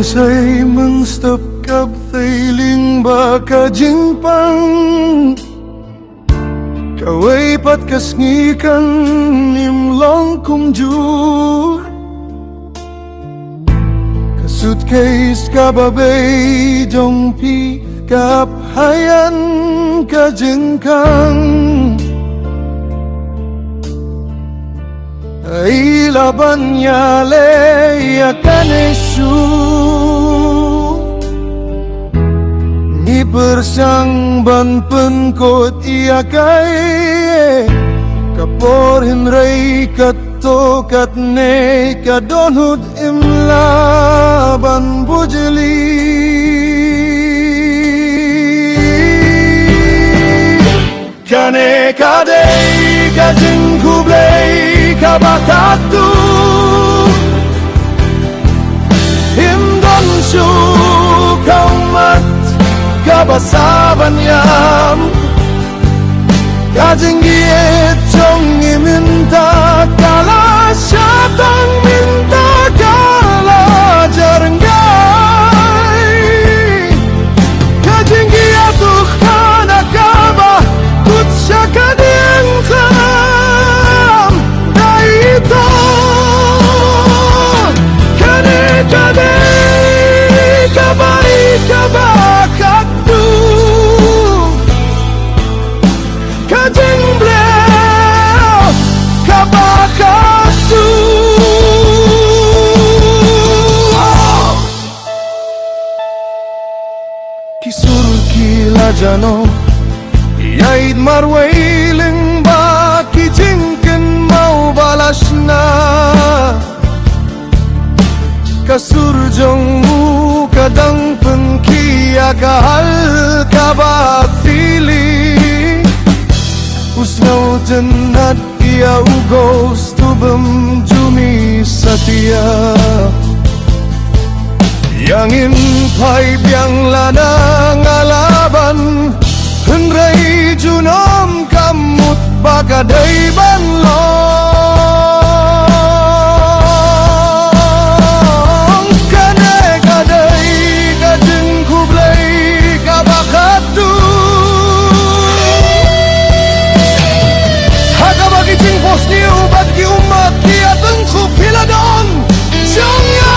say mengstop kap thailing baka jingpang kaway pat kasngikan nimlong kumjur kasutcase kababay jongpi kap hayan kajengkang ay laban nyale akan isu ni bersang ban penkot ia kai kapor hinray katokat ne kadonhud imla ban bujeli kane kadai kajeng kublai kabakatu himdon su kaumat kabasaban yam kajeng giet jong iminta kala syatang minta kala jarenggai kajeng giet tuh kana kabah kut syakadeng klam daito kane kade kabai kabakatu kajeng bleu kabakatu kisur kilajano yaid marwailing ba kijingken mau balasna kasurjong mu kadang pengkia kahal kabak fili usnau jennat ia ugos tubem jumi setia yang impai biang lanang alaban henrai junom kamut bagadai banlong kane kadai kajeng kublai kabakatu haga bagi cing pos niu bagi umat kia tengku piladon siangnya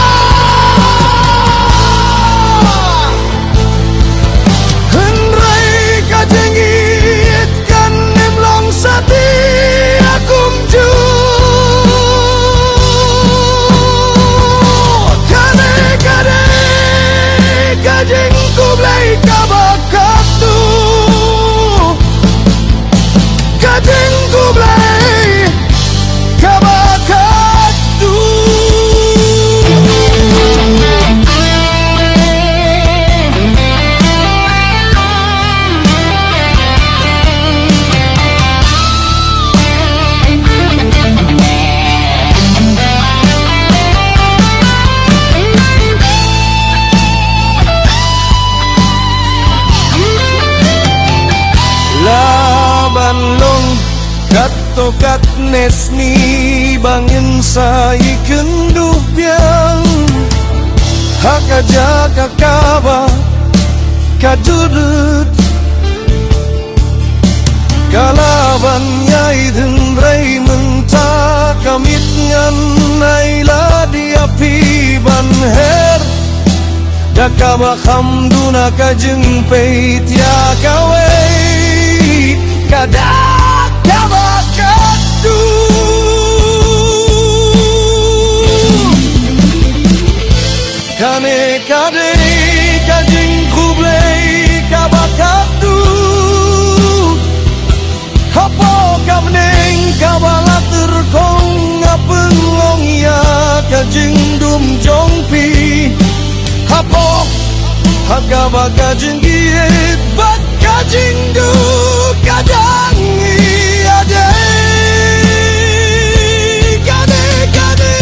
tokat nesni bangin sa ikenduh biang hakaja kakaba kadudut kalaban nyai dendrai menta kamit ngan naila diapi banher dakaba hamduna kajeng peit ya kawai kada kabakatu kane kade kajeng kublai kabakatu hapo kamneng kabalat terkong ngapengong ya kajeng dum jongpi hapo hakaba kajeng giet bat kajeng du kadang ada kade kade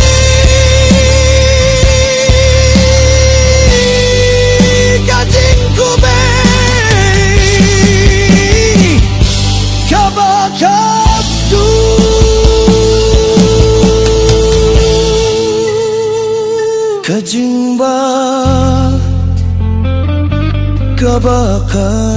kajeng kublai kabakatu kajeng ba bakal